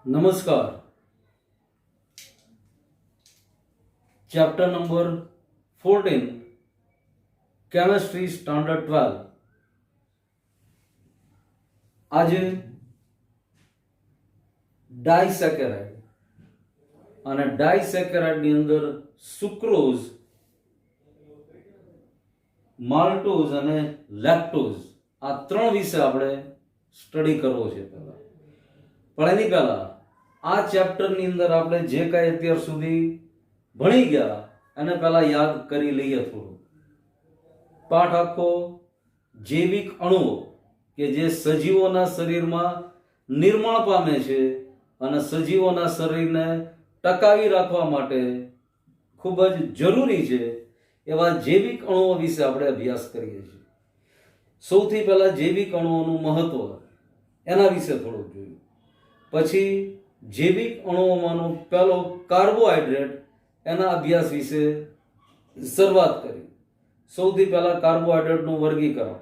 नमस्कार। Chapter number 14 chemistry standard 12। आज disaccharide અને ડાઇસેકેરાઇડ ની અંદર સુક્રોઝ, માલ્ટોઝ અને લેક્ટોઝ આ ત્રણ વિશે આપણે સ્ટડી કરવો છે પહેલા. પણ એની પહેલા આ ચેપ્ટર ની અંદર આપણે જે કાંઈ અત્યાર સુધી ભણી ગયા એને પહેલા યાદ કરી લઈએ થોડું. પાઠ આખો જૈવિક અણુઓ કે જે સજીવોના શરીરમાં નિર્માણ પામે છે અને સજીવોના શરીરને ટકાવી રાખવા માટે ખૂબ જ જરૂરી છે એવા જૈવિક અણુઓ વિશે આપણે અભ્યાસ કરીએ છીએ. સૌથી પહેલા જૈવિક અણુઓનું મહત્વ એના વિશે થોડુંક જોયું. પછી જૈવિક અણુઓમાંનો પહેલો કાર્બોહાઈડ્રેટ એના અભ્યાસ વિશે શરૂઆત કરી. સૌથી પહેલા કાર્બોહાઈડ્રેટનું વર્ગીકરણ.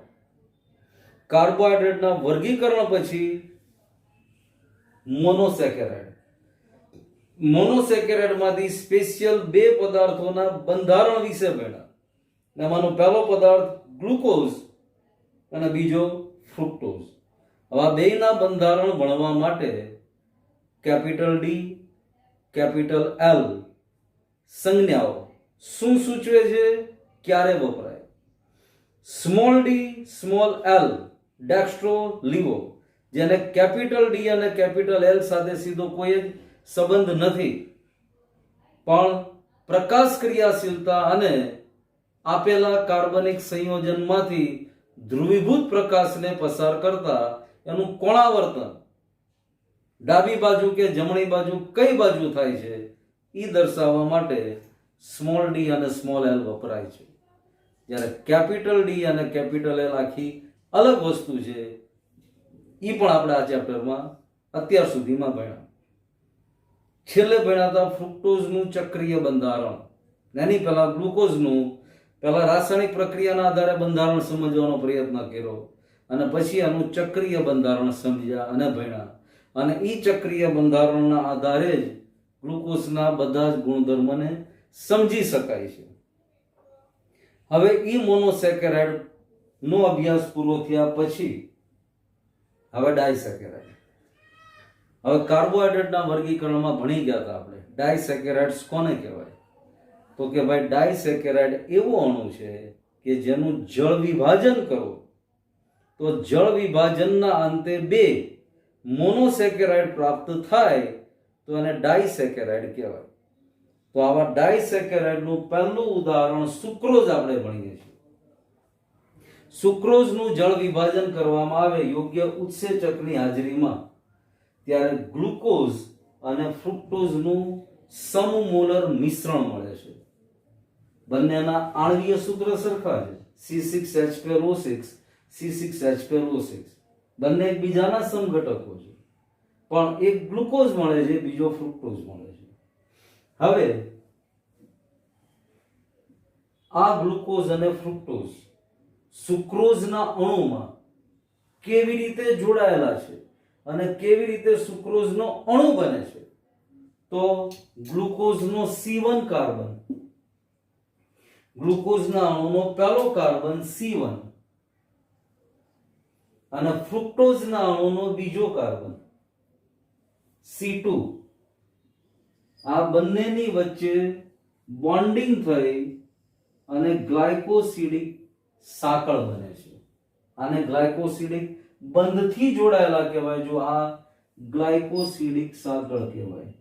કાર્બોહાઈડ્રેટના વર્ગીકરણ પછી મોનોસેકેરાઇડ. મોનોસેકેરાઇડમાંથી સ્પેશિયલ બે પદાર્થોના બંધારણ વિશે ભણ્યા. એમાંનો પહેલો પદાર્થ ગ્લુકોઝ અને બીજો ફ્રુક્ટોઝ. હવે આ બેના બંધારણ ભણવા માટે કેપિટલ ડી, કેપિટલ એલ સંજ્ઞાઓ શું સૂચવે છે, ક્યારે વપરાય. Small d, small l dextro levo, જેને કેપિટલ ડી અને કેપિટલ એલ સાથે સીધો કોઈ જ સંબંધ નથી, પણ પ્રકાશ ક્રિયાશીલતા અને આપેલા કાર્બનિક સંયોજનમાંથી ધ્રુવીભૂત પ્રકાશને પસાર કરતા એનું કોણાવર્તન ડાબી બાજુ કે જમણી બાજુ કઈ બાજુ થાય છે એ દર્શાવવા માટે સ્મોલ ડી અને સ્મોલ એલ વપરાય છે. જ્યારે કેપિટલ ડી અને કેપિટલ એલ આખી અલગ વસ્તુ છે. એ પણ આપણે આ ચેપ્ટરમાં અત્યાર સુધીમાં ભણ્યા. છેલ્લે ભણ્યા હતા ફ્રુક્ટોઝનું ચક્રીય બંધારણ. એની પહેલા ગ્લુકોઝનું પહેલા રાસાયણિક પ્રક્રિયાના આધારે બંધારણ સમજવાનો પ્રયત્ન કર્યો અને પછી આનું ચક્રીય બંધારણ સમજ્યા અને ભણ્યા. અને એ ચક્રીય બંધારણના આધારે જ ગ્લુકોઝના બધા જ ગુણધર્મને સમજી શકાય છે. હવે એ મોનોસેકેરાઇડ નો અભ્યાસ પૂરો થયા પછી હવે ડાઇસેકેરાઇડ. હવે કાર્બોહાઈડ્રેટના વર્ગીકરણમાં ભણી ગયા હતા આપણે. ડાઇસેકેરાઇડ્સ કોને કહેવાય? તો કે ભાઈ ડાઇસેકેરાઇડ એવો અણુ છે કે જેનું જળ વિભાજન કરો તો જળ વિભાજનના અંતે બે મોનોસેકેરાઇડ પ્રાપ્ત થાય તો એને ડાઇસેકેરાઇડ કહેવાય. તો આવા ડાઇસેકેરાઇડનું પહેલું ઉદાહરણ સુક્રોઝ આપણે ભણીએ છીએ. સુક્રોઝનું જળ વિભાજન કરવામાં આવે યોગ્ય ઉત્સેચકની હાજરીમાં ત્યારે ગ્લુકોઝ અને ફ્રુક્ટોઝનું સમમોલર મિશ્રણ મળે છે. બંનેના આણ્વીય સૂત્ર સરખા છે, C6H12O6 C6H12O6. બંને એકબીજાના સમઘટકો છે, પણ એક ગ્લુકોઝ મળે છે, બીજો ફ્રુક્ટોઝ મળે છે. હવે આ ગ્લુકોઝ અને ફ્રુક્ટોઝ સુક્રોઝના અણુમાં કેવી રીતે જોડાયેલા છે અને કેવી રીતે સુક્રોઝનો અણુ બને છે? તો ગ્લુકોઝનો C1 કાર્બન, ગ્લુકોઝના અણુનો પહેલો કાર્બન C1 અને ફ્રુક્ટોઝના અણુનો બીજો કાર્બન C2, આ બંનેની વચ્ચે બોન્ડિંગ થઈ અને ગ્લાયકોસિડિક સાંકળ બને છે. આને ગ્લાયકોસિડિક બંધથી જોડાયેલા કહેવાય. જો આ ગ્લાયકોસિડિક સાંકળ કહેવાય.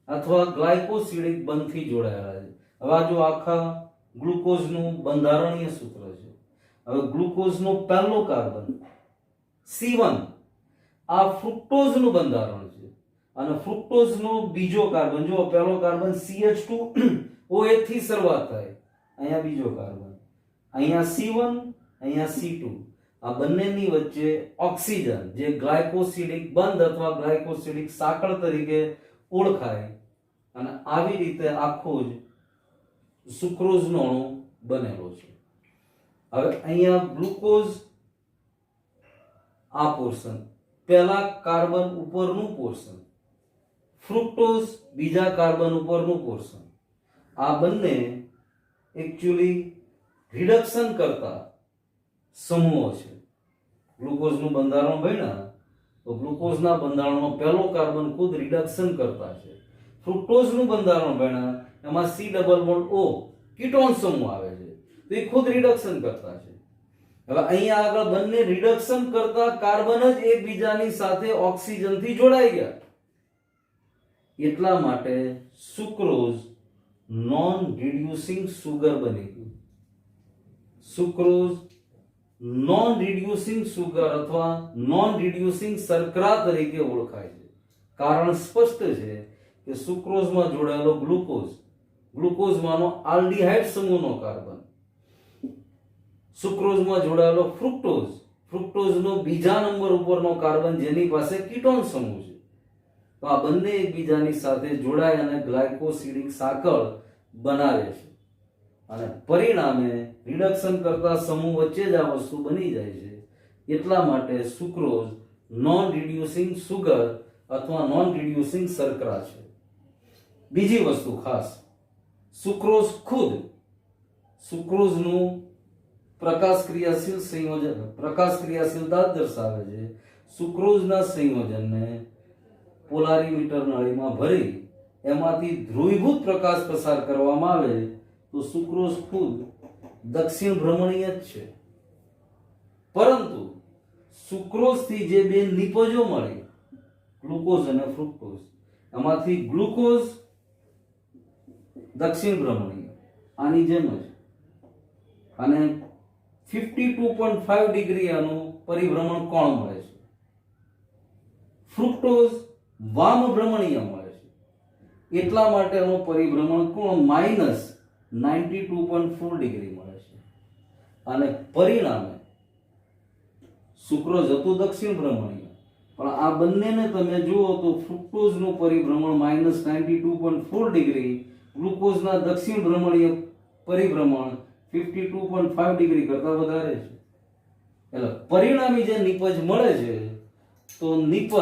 અથવા ગ્લાયકોસિડિક બંધથી જોડાયેલા છે. હવે આ જો આખા ગ્લુકોઝનું બંધારણીય સૂત્ર છે. હવે ગ્લુકોઝનો પહેલો કાર્બન C1 આ ફ્રુક્ટોઝનું બંધારણ છે અને ફ્રુક્ટોઝનો બીજો કાર્બન, જો પહેલો કાર્બન CH2OH થી શરૂઆત થાય, અહીંયા બીજો કાર્બન, અહીંયા C1, અહીંયા C2. આ બંનેની વચ્ચે ઓક્સિજન જે ગ્લાયકોસિડિક બંધ અથવા ગ્લાયકોસિડિક સાંકળ તરીકે ઓળખાય અને આવી રીતે આખો જ સુક્રોઝનો અણુ બનેલો છે. હવે અહીંયા ગ્લુકોઝ આ પોર્શન, પહેલા કાર્બન ઉપરનું પોર્શન, ફ્રુક્ટોઝ બીજા કાર્બન ઉપરનું પોર્શન, આ બંને એકચ્યુઅલી રિડક્શન કરતા સમૂહો છે. ગ્લુકોઝનું બંધારણ ભણ્યા તો ગ્લુકોઝના બંધારણનો પહેલો કાર્બન ખુદ રિડક્શન કરતા છે. ફ્રુક્ટોઝનું બંધારણ ભણ્યા એમાં C+O કીટોન સમૂહ આવે છે તો એ ખુદ રિડક્શન કરતા છે. હવે અહીંયા આગળ બંને રિડક્શન કરતા કાર્બન જ એકબીજાની સાથે ઓક્સિજનથી જોડાઈ ગયા, એટલા માટે સુક્રોઝ નોન રિડ્યુસિંગ સુગર બની ગયું. સુક્રોઝ નોન રિડ્યુસિંગ સુગર અથવા નોન રિડ્યુસિંગ શર્કરા તરીકે ઓળખાય છે. કારણ સ્પષ્ટ છે કે સુક્રોઝમાં જોડાયેલો ગ્લુકોઝ, ગ્લુકોઝમાંનો આલ્ડીહાઇડ સમૂહનો કાર્બન, સુક્રોઝમાં જોડાયેલો ફ્રુક્ટોઝ, ફ્રુક્ટોઝનો બીજા નંબર ઉપરનો કાર્બન જેની પાસે કીટોન સમૂહ છે, તો આ બંને એકબીજાની સાથે જોડાય અને ગ્લાયકોસિડિક સાંકળ બનાવે છે અને પરિણામે રિડક્શન કરતા સમૂહ વચ્ચે જ આ વસ્તુ બની જાય છે. એટલા માટે સુક્રોઝ નોન રિડ્યુસિંગ સુગર અથવા નોન રિડ્યુસિંગ શર્કરા છે. બીજી વસ્તુ ખાસ, સુક્રોઝ ખુદ, સુક્રોઝનું પ્રકાશ ક્રિયાશીલ સંયોજન, પ્રકાશ ક્રિયાશીલતા દર્શાવે છે. સુક્રોઝના સંયોજનને પોલારીમીટર નળીમાં ભરી એમાંથી ધ્રુવીભૂત પ્રકાશ પસાર કરવામાં આવે તો સુક્રોઝ ખુદ દક્ષિણ ભ્રમણીય જ છે. પરંતુ સુક્રોઝથી જે બે નિપજો મળી, ગ્લુકોઝ અને ફ્રુક્ટોઝ, એમાંથી ગ્લુકોઝ દક્ષિણ ભ્રમણીય આની જેમ જ અને 52.5 ડિગ્રી આનું પરિભ્રમણ કોણ મળે છે. ફ્રુક્ટોઝ વામ ભ્રમણીય મળે છે, એટલા માટે એનું પરિભ્રમણ કોણ -92.4 ડિગ્રી મળે છે અને પરિણામે સુક્રોઝ હતું દક્ષિણ ભ્રમણીય, પણ આ બંનેને તમે જુઓ તો ફ્રુક્ટોઝનું પરિભ્રમણ -92.4 ડિગ્રી, ગ્લુકોઝના દક્ષિણ ભ્રમણીય પરિભ્રમણ 52.5 ડિગ્રી કરતા વધારે છે. એટલે પરિણામી જે નિપજ મળે છે તો નિપજ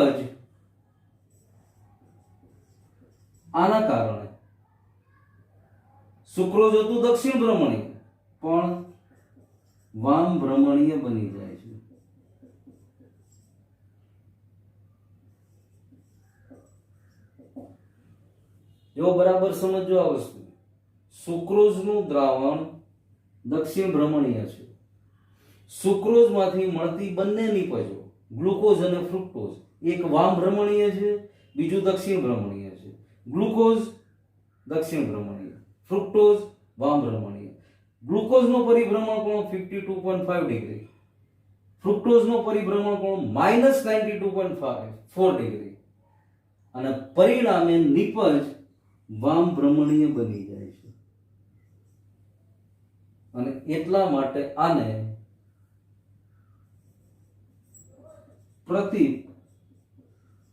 આના કારણે સુક્રોઝ હતું દક્ષિણ ભ્રમણીય પણ વામ ભ્રમણીય બની જાય છે. જો બરાબર સમજો આ વસ્તુ, સુક્રોઝનું દ્રાવણ દક્ષિણ ભ્રમણીય છે. સુક્રોઝમાંથી મળતી બંને નિપજો ગ્લુકોઝ અને ફ્રુક્ટોઝ, એક વામ ભ્રમણીય છે, બીજું દક્ષિણ ભ્રમણીય છે. ગ્લુકોઝ દક્ષિણ ભ્રમણીય, ફ્રુક્ટોઝ વામ ભ્રમણીય. ગ્લુકોઝનો પરિભ્રમણ કોણ 52.5 ડિગ્રી, ફ્રુક્ટોઝનો પરિભ્રમણ કોણ -92.4 ડિગ્રી અને પરિણામે નિપજ વામ ભ્રમણીય બની જાય છે. અને એટલા માટે આને પ્રતિપ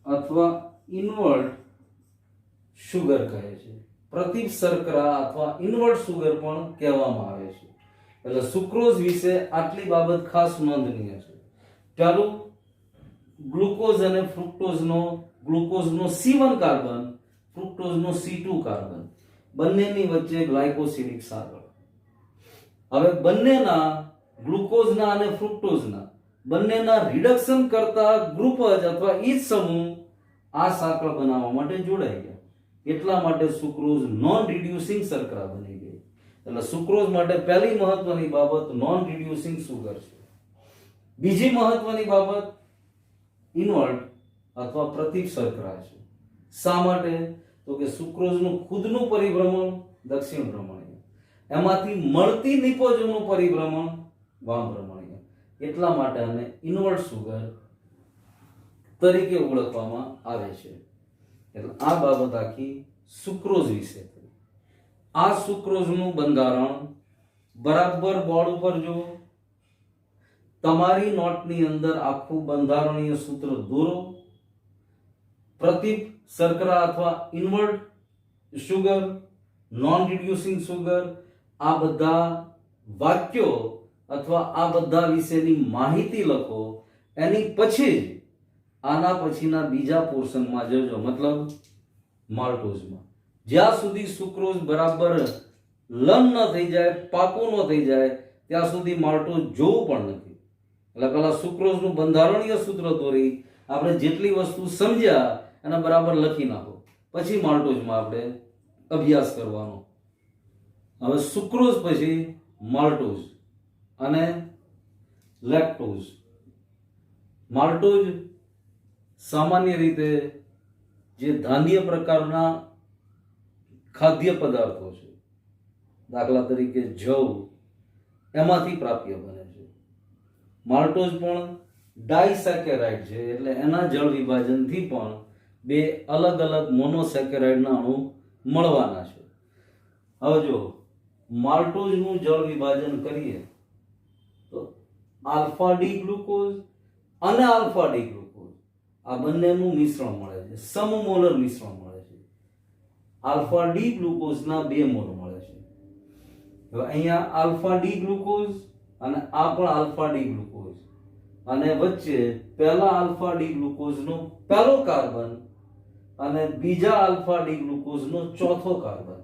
અથવા ઇન્વર્ટ સુગર કહે છે. પ્રતિપ શર્કરા અથવા ઇન્વર્ટ સુગર પણ કહેવામાં આવે છે. એટલે સુક્રોઝ વિશે આટલી બાબત ખાસ નોંધનીય છે. ચાલો, ગ્લુકોઝ અને ફ્રુક્ટોઝનો, ગ્લુકોઝનો C1 કાર્બન, ફ્રુક્ટોઝનો C2 કાર્બન, બંનેની વચ્ચે ગ્લાયકોસિડિક સાંકળ. હવે બંનેના, ગ્લુકોઝના અને ફ્રુક્ટોઝના બંનેના રિડક્શન કરતા ગ્રુપ જ અથવા ઈ સમૂહ આ સાંકળ બનાવવા માટે જોડાઈ ગયા, એટલા માટે સુક્રોઝ નોન રિડ્યુસિંગ શર્કરા બની ગઈ. એટલે સુક્રોઝ માટે પહેલી મહત્વની બાબત નોન રિડ્યુસિંગ સુગર છે. બીજી મહત્વની બાબત ઇન્વર્ટ અથવા પ્રતિપ શર્કરા છે. શા માટે? તો કે સુક્રોઝનું ખુદનું પરિભ્રમણ દક્ષિણ ભ્રમણીય, એમાંથી મળતી નિપજોનું પરિભ્રમણ વામ ભ્રમણીય, એટલા માટે આને ઇન્વર્ટ સુગર તરીકે ઓળખવામાં આવે છે. એટલે આ બાબત આખી સુક્રોઝ વિશે થઈ. આ સુક્રોઝનું બંધારણ બરાબર બોર્ડ ઉપર જુઓ, તમારી નોટની અંદર આખું બંધારણીય સૂત્ર દોરો. પ્રતિપ શર્કરા અથવા invert sugar, non reducing sugar, આ બધા વાક્યો અથવા આ બધા વિશેની માહિતી લખો, એની પછી જ આના પછીના બીજા પોર્શનમાં જજો, મતલબ માલ્ટોઝમાં. જ્યાં સુધી સુક્રોઝ બરાબર લર્ન ન થઈ જાય, પાકું ન થઈ જાય, ત્યાં સુધી માલ્ટોઝ જોવું પણ નથી. એટલે પેલા સુક્રોઝનું બંધારણીય સૂત્ર દોરી આપણે જેટલી વસ્તુ સમજ્યા એને બરાબર લખી નાખો, પછી માલ્ટોઝમાં આપણે અભ્યાસ કરવાનો. હવે સુક્રોઝ પછી માલ્ટોઝ અને લેક્ટોઝ. માલ્ટોઝ સામાન્ય રીતે જે ધાન્ય પ્રકારના ખાદ્ય પદાર્થો છે, દાખલા તરીકે જવ, એમાંથી પ્રાપ્ય બને છે. માલ્ટોઝ પણ ડાયસેકેરાઇડ છે, એટલે એના જળ વિભાજનથી પણ બે અલગ અલગ મોનોસેકેરાઇડના અણુ મળવાના છે. હવે જો માલ્ટોઝનું જળ વિભાજન કરીએ તો આલ્ફા ડી ગ્લુકોઝ અને આલ્ફા ડી ગ્લુકોઝ આ બંનેનું મિશ્રણ મળે છે, સમમોલર મિશ્રણ મળે છે. આલ્ફા ડી ગ્લુકોઝના 2 મોલ મળે છે. હવે અહીંયા આલ્ફા ડી ગ્લુકોઝ અને આ પણ આલ્ફા ડી ગ્લુકોઝ, અને વચ્ચે પહેલા આલ્ફા ડી ગ્લુકોઝનો પહેલો કાર્બન અને બીજા આલ્ફા ડી ગ્લુકોઝનો ચોથો કાર્બન.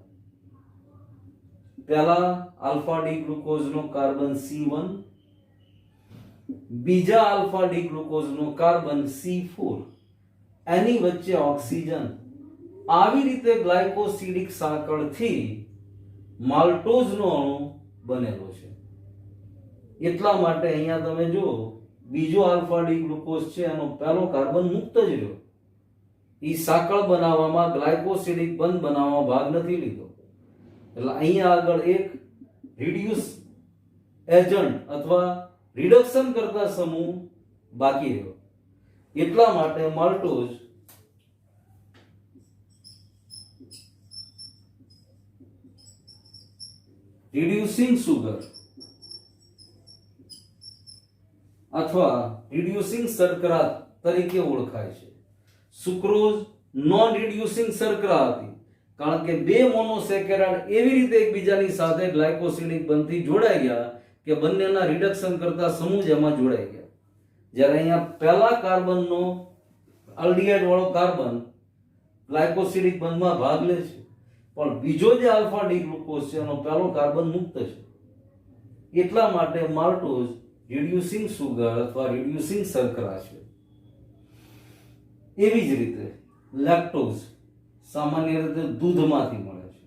પહેલા આલ્ફા ડી ગ્લુકોઝનો કાર્બન C1, બીજા આલ્ફા ડી ગ્લુકોઝનો કાર્બન C4, એની વચ્ચે ઓક્સિજન. આવી રીતે ગ્લાયકોસિડિક સાંકળથી માલ્ટોઝનો અણુ બનેલો છે. એટલા માટે અહીંયા તમે જો બીજો આલ્ફા ડી ગ્લુકોઝ છે, એનો પહેલો કાર્બન મુક્ત જ રહ્યો. એ સાંકળ બનાવવામાં, ગ્લાયકોસિડિક બંધ બનાવવામાં ભાગ નથી લીધો. એટલે અહીંયા આગળ એક રિડ્યુસ એજન્ટ અથવા રિડક્શન કરતા સમૂહ બાકી રહ્યો. એટલા માટે માલ્ટોઝ રિડ્યુસિંગ સુગર અથવા રિડ્યુસિંગ શર્કરા તરીકે ઓળખાય છે. સુક્રોઝ નોન રિડ્યુસિંગ શર્કરા હતી, કારણ કે બે મોનોસેકેરાઇડ એવી રીતે એકબીજાની સાથે ગ્લાયકોસિડિક બંધથી જોડાઈ ગયા કે બંનેના રિડક્શન કરતા સમૂહ એમાં જોડાઈ ગયા. જ્યારે અહીંયા પહેલા કાર્બનનો આલ્ડિહાઇડ વાળો કાર્બન ગ્લાયકોસિડિક બંધમાં ભાગ લે છે, પણ બીજો જે આલ્ફા ડી ગ્લુકોઝ છે એનો પહેલો કાર્બન મુક્ત છે. એટલા માટે માલ્ટોઝ રિડ્યુસિંગ સુગર અથવા રિડ્યુસિંગ શર્કરા છે. એવી જ રીતે લેક્ટોઝ સામાન્ય રીતે દૂધમાંથી મળે છે.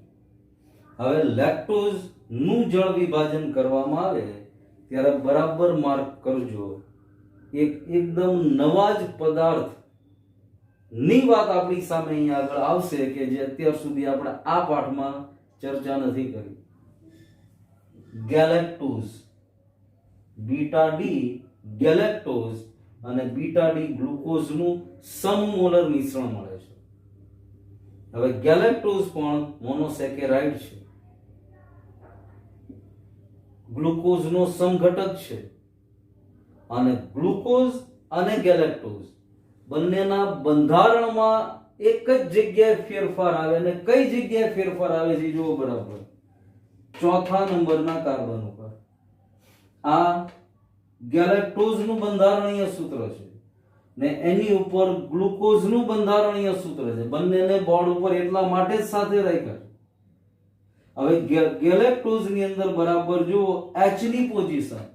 હવે લેક્ટોઝ નું જળ વિભાજન કરવામાં આવે ત્યારે બરાબર માર્ક કરજો, એકદમ નવા જ પદાર્થ ની વાત આપણી સામે અહીંયા આગળ આવશે કે જે અત્યાર સુધી આપણે આ પાઠમાં ચર્ચા નથી કરી. ગેલેક્ટોઝ, બીટા ડી ગેલેક્ટોઝ અને બીટા ડી ગ્લુકોઝનું સમમોલર મિશ્રણ મળે છે. હવે ગેલેક્ટોઝ પણ મોનોસેકેરાઇડ છે, ગ્લુકોઝનો સમઘટક છે, અને ગ્લુકોઝ અને ગેલેક્ટોઝ બંનેના બંધારણમાં એક જ જગ્યાએ ફેરફાર આવે. અને કઈ જગ્યાએ ફેરફાર આવે છે જુઓ બરાબર, ચોથા નંબરના કાર્બન ઉપર. આ ગેલેક્ટોઝનું બંધારણીય સૂત્ર છે ને એની ઉપર ગ્લુકોઝનું બંધારણીય સૂત્ર છે. બંનેને બોર્ડ ઉપર એટલા માટે જ સાથે રાખ્યા છે. હવે ગેલેક્ટોઝની અંદર બરાબર જુઓ H ની પોઝિશન,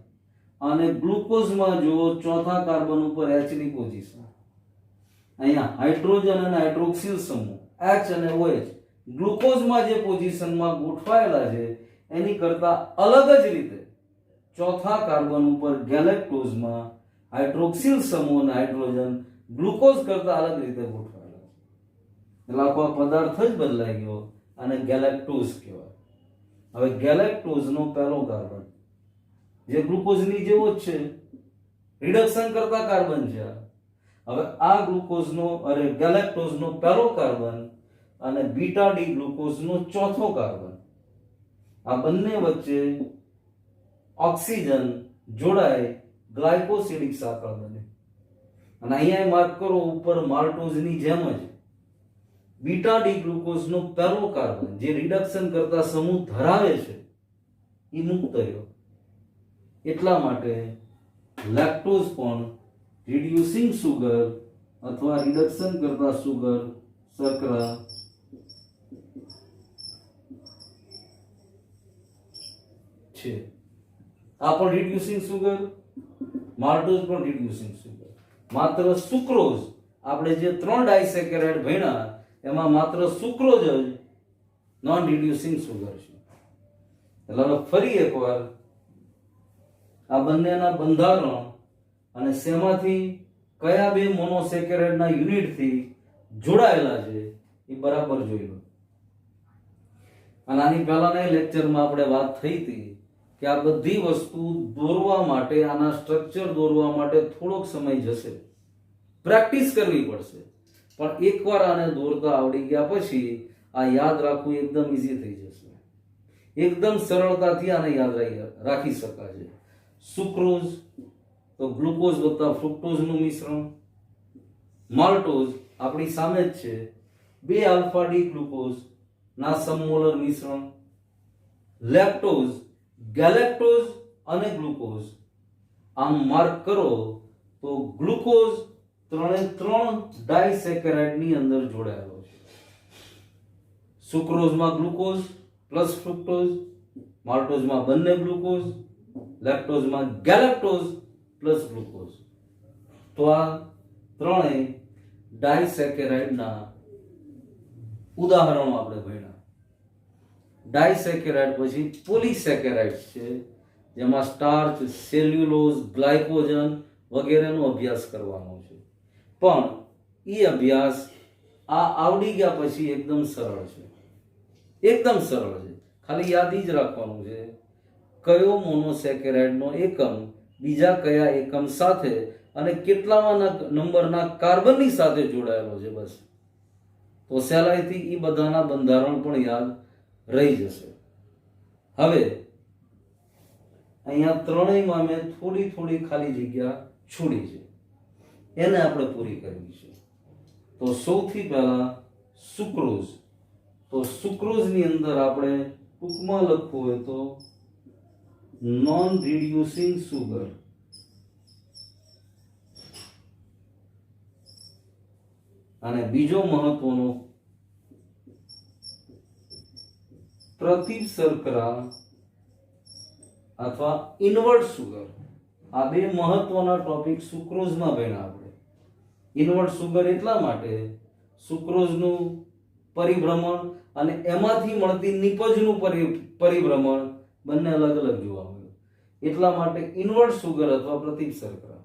અને ગ્લુકોઝમાં જુઓ ચોથા કાર્બન ઉપર H ની પોઝિશન. અહીંયા હાઇડ્રોજન અને હાઇડ્રોક્સિલ સમૂહ H અને OH ગ્લુકોઝમાં જે પોઝિશનમાં ગોઠવાયેલા છે એની કરતા અલગ જ રીતે ચોથા કાર્બન ઉપર ગેલેક્ટોઝમાં હાઇડ્રોક્સિલ સમૂહ અને હાઇડ્રોજન ગ્લુકોઝ કરતા અલગ રીતે ગોઠવાયેલા છે. એટલે આખો પદાર્થ જ બદલાઈ ગયો અને ગેલેક્ટોઝ કહેવાય. હવે ગેલેક્ટોઝનો પહેલો કાર્બન જે ગ્લુકોઝની જેવો જ છે, રિડક્શન કરતા કાર્બન છે. હવે આ ગ્લુકોઝનો ગેલેક્ટોઝનો પહેલો કાર્બન અને બીટા ડી ગ્લુકોઝનો ચોથો કાર્બન, આ બંને વચ્ચે ઓક્સિજન જોડાય ગ્લાયકોસિડિક સાંકળ બને. અને અહીંયા માર્ક કરો ઉપર માલ્ટોઝની જેમ જ બીટા ડી ગ્લુકોઝનો પહેલો કાર્બન જે રિડક્શન કરતા સમૂહ ધરાવે છે એ મુક્ત રહ્યો. એટલા માટે લેક્ટોઝ પણ રિડ્યુસિંગ સુગર અથવા રિડક્શન કરતા સુગર શર્કરા છે. આ પણ રિડ્યુસિંગ સુગર, માલ્ટોઝ પણ રિડ્યુસિંગ સુગર. માત્ર સુક્રોઝ, આપણે જે 3 ડાયસેકેરાઇડ ભણ્યા એમાં માત્ર સુક્રોઝ જ નોન રિડ્યુસિંગ સુગર છે. એટલે હવે ફરી એકવાર આ બંનેના બંધારણ અને શેમાંથી કયા બે મોનોસેકેરાઇડના યુનિટથી જોડાયેલા છે એ બરાબર જોઈ લો. અને આની પહેલાના લેક્ચરમાં આપણે વાત થઈ હતી કે આ બધી વસ્તુ દોરવા માટે, આના સ્ટ્રક્ચર દોરવા માટે થોડોક સમય જશે, પ્રેક્ટિસ કરવી પડશે. પણ એકવાર આને દોરતા આવડી ગયા પછી આ યાદ રાખવું એકદમ ઈઝી થઈ જશે. એકદમ સરળતાથી આને યાદ રાખી શકાય છે. સુક્રોઝ તો ગ્લુકોઝ વત્તા ફ્રુક્ટોઝનું મિશ્રણ. માલ્ટોઝ આપણી સામે જ છે, 2 આલ્ફા ડી ગ્લુકોઝ ના સમમોલર મિશ્રણ. લેક્ટોઝ ગેલેક્ટોઝ અને ગ્લુકોઝ. આમ માર્ક કરો તો ગ્લુકોઝ 3 ડાયસેકેરાઇડ ની અંદર જોડાયેલો છે. સુક્રોઝમાં ગ્લુકોઝ પ્લસ ફ્રુક્ટોઝ, માલ્ટોઝમાં બંને ગ્લુકોઝ, લેક્ટોઝમાં ગેલેક્ટોઝ પ્લસ ગ્લુકોઝ. તો આ ત્રણેય ડાયસેકેરાઇડના ઉદાહરણો આપણે ભણ્યા. ડાયસેકેરાઇડ પછી પોલીસેકેરાઇડ છે, જેમાં સ્ટાર્ચ, સેલ્યુલોઝ, ગ્લાયકોજન વગેરેનો અભ્યાસ કરવાનો છે. પણ એ અભ્યાસ આ આવડી ગયા પછી એકદમ સરળ છે. એકદમ સરળ છે. ખાલી યાદ જ રાખવાનું છે કયો મોનોસેકેરાઇડનો એકમ બીજા કયા એકમ સાથે અને કેટલામાં નંબરના કાર્બનની સાથે જોડાયેલો છે, બસ. તો સહેલાઈથી એ બધાના બંધારણ પણ યાદ રહી જશે. હવે અહીંયા ત્રણેયમાં મેં થોડી ખાલી જગ્યા છોડી છે, એને આપણે પૂરી કરવી છે. તો સૌથી પહેલા સુક્રોઝ. તો સુક્રોઝની અંદર આપણે ટૂંકમાં લખવું હોય તો નોન રિડ્યુસિંગ સુગર. અને બીજો મહત્વનો પ્રતિપ શર્કરા અથવા ઇન્વર્ટ સુગર. આ બે મહત્વના ટોપિક સુક્રોઝમાં ભણ્યા આપણે. ઇન્વર્ટ સુગર એટલા માટે સુક્રોઝનું પરિભ્રમણ અને એમાંથી મળતી નિપજનું પરિભ્રમણ બંને અલગ અલગ જોવા મળ્યું. એટલા માટે ઇન્વર્ટ સુગર અથવા પ્રતિપ શર્કરા.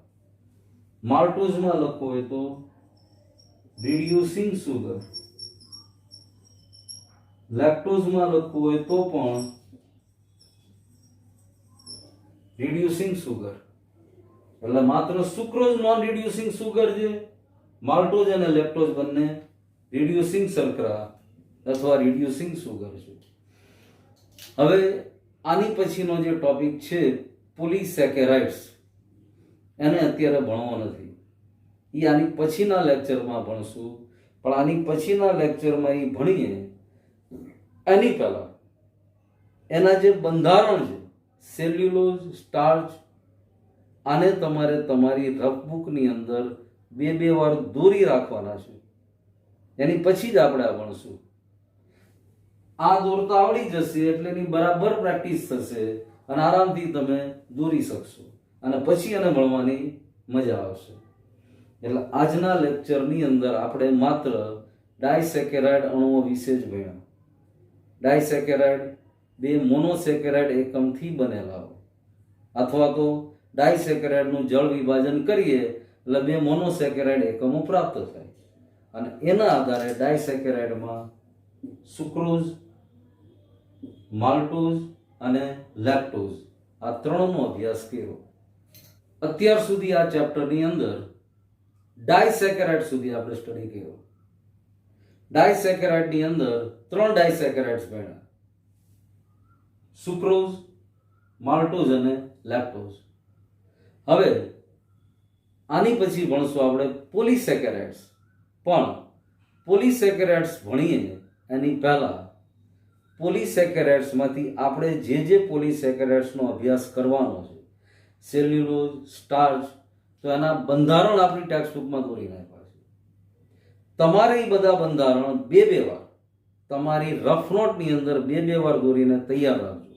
માલ્ટોઝમાં લખવું હોય તો રિડ્યુસિંગ સુગર. લેક્ટોઝમાં લખવું હોય તો પણ રિડ્યુસિંગ સુગર. એટલે માત્ર સુક્રોઝ નોન રિડ્યુસિંગ સુગર છે, માલ્ટોઝ અને લેક્ટોઝ બંને રિડ્યુસિંગ શર્કરા અથવા રિડ્યુસિંગ સુગર છે. હવે આની પછીનો જે ટોપિક છે પોલીસેકેરાઇડ્સ, એને અત્યારે ભણવો નથી. એ આની પછીના લેક્ચરમાં ભણશું. પણ આની પછીના લેક્ચરમાં એ ભણીએ એની પહેલા એના જે બંધારણ છે સેલ્યુલોઝ, સ્ટાર્ચ, આને તમારે તમારી રફબુકની અંદર બે વાર દોરી રાખવાના છે. એની પછી જ આપણે આ ભણશું. આ દોરતા આવડી જશે એટલે એની બરાબર પ્રેક્ટિસ થશે અને આરામથી તમે દોરી શકશો અને પછી એને ભણવાની મજા આવશે. એટલે આજના લેક્ચરની અંદર આપણે માત્ર ડાયસેકેરાઇડ અણુઓ વિશે જ ભણ્યા. ડાયસેકેરાઇડ બે મોનોસેકેરાઇડ એકમથી બનેલા હોય, અથવા તો ડાયસેકેરાઇડનું જળ વિભાજન કરીએ એટલે બે મોનોસેકેરાઇડ એકમો પ્રાપ્ત થાય. અને એના આધારે ડાયસેકેરાઇડમાં સુક્રોઝ, માલ્ટોઝ અને લેક્ટોઝ આ ત્રણનો અભ્યાસ કર્યો. અત્યાર સુધી આ ચેપ્ટરની અંદર ડાયસેકેરાઇડ સુધી આપણે સ્ટડી કર્યો. ડાયસેકેરાઇડની અંદર 3 ડાયસેકેરાઇડ્સ ભણ્યા: સુક્રોઝ, માલ્ટોઝ અને લેક્ટોઝ. હવે આની પછી ભણશું આપણે પોલીસેકેરાઇડ્સ. પણ પોલીસેકેરાઇડ્સ ભણીએ એની પહેલા પોલિસેકેરાઇડ્સમાંથી આપણે જે પોલિસેકેરાઇડ્સનો અભ્યાસ કરવાનો છે, સેલ્યુલોઝ, સ્ટાર્ચ, તો એના બંધારણ આપણી ટેક્સ્ટ બુકમાં દોરી નાખ્યા છે. તમારે એ બધા બંધારણ બે વાર તમારી રફ નોટની અંદર બે વાર દોરીને તૈયાર રાખજો.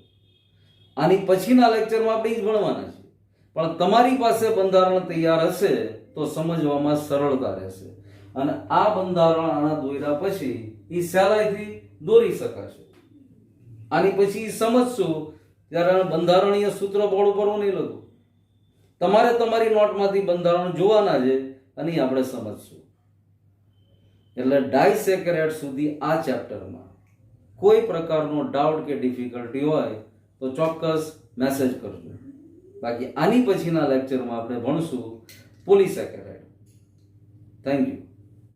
આની પછીના લેક્ચરમાં આપણે જ ભણવાના છે, પણ તમારી પાસે બંધારણ તૈયાર હશે તો સમજવામાં સરળતા રહેશે, અને આ બંધારણ આના દોર્યા પછી એ સહેલાઈથી દોરી શકાશે. આની પછી સમજશું ત્યારે બંધારણીય સૂત્ર બોર્ડ ઉપર હું નહીં લખું, તમારે તમારી નોટમાંથી બંધારણ જોવાના છે અને એ આપણે સમજશું. એટલે ડાયસેકેરાઇડ સુધી આ ચેપ્ટરમાં કોઈ પ્રકારનો ડાઉટ કે ડિફિકલ્ટી હોય તો ચોક્કસ મેસેજ કરજો. બાકી આની પછીના લેક્ચરમાં આપણે ભણશું પોલિસેકેરાઇડ. Thank you.